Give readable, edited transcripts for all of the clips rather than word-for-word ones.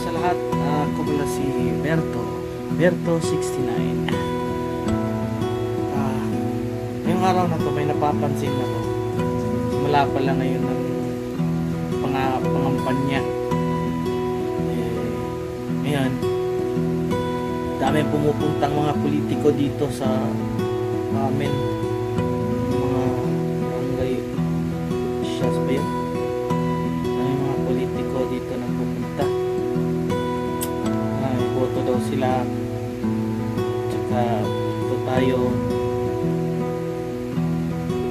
sa lahat. Ako pala si Berto69. Ngayong araw na to may napapansin na to. Simula pa lang ngayon ng pangampanya. Ngayon, dami pumupuntang mga politiko dito sa amin. Mga barangay siyas ba yun? Dami mga politiko dito na pupunta. Boto daw sila. Tsaka ito tayo.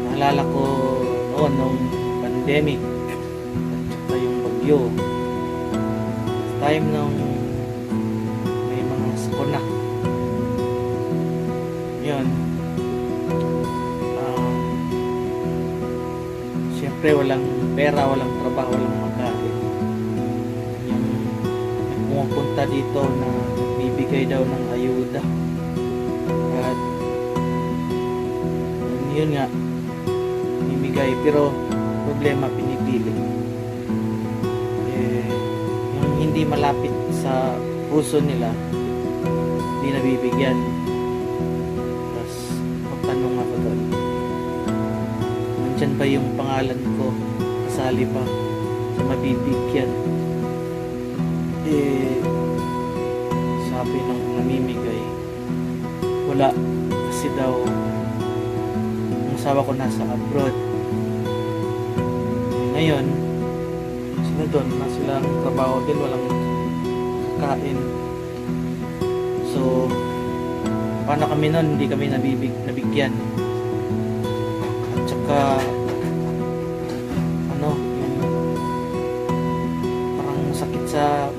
Naalala ko noon nung pandemic at tsaka yung bagyo. Time nung may mga sakuna. Yun. Siyempre walang pera, walang trabaho, walang magkain. Yung pumupunta dito na bibigay daw ng ayuda. At yun nga, bibigay, pero problema pinipili. Yung hindi malapit sa puso nila, hindi nabibigyan. Tapos magtanong ako doon, nandyan ba yung pangalan ko kasali pa sa mabibigyan? Sabi nung namimigay, wala, kasi daw ang asawa ko nasa abroad. Ngayon sila doon na silang trabaho din, walang kakain. So paano kami nun, hindi kami nabigyan. At saka yung parang sakit sa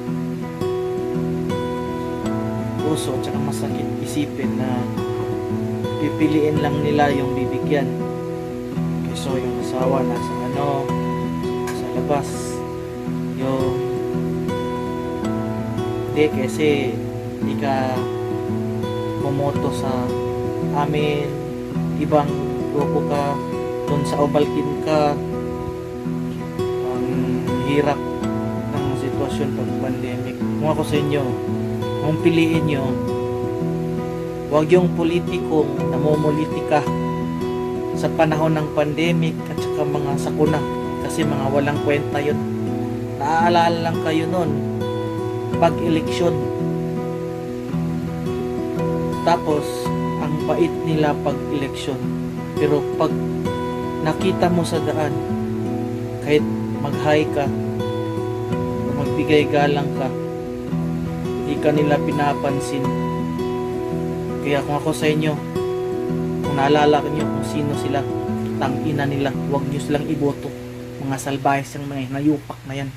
puso at saka masakit isipin na pipiliin lang nila yung bibigyan. So yung asawa nasa sa labas, yung hindi kasi hindi ka bumoto sa amin, ibang grupo ka, doon sa Ovaltine ka. Ang hirap ng sitwasyon pag pandemic. Kung ako sa inyo, kung piliin nyo, huwag yung politikong namumulitika sa panahon ng pandemic at saka mga sakuna, kasi mga walang kwenta yun. Naaalala lang kayo nun pag eleksyon, tapos ang bait nila pag eleksyon, pero pag nakita mo sa daan, kahit mag-hi ka o magbigay galang ka, hindi ka nila pinapansin. Kaya kung ako sa inyo, kung naalala nyo kung sino sila, tangina nila, huwag nyo silang iboto. Mga salbayas yung mga nayupak na yan.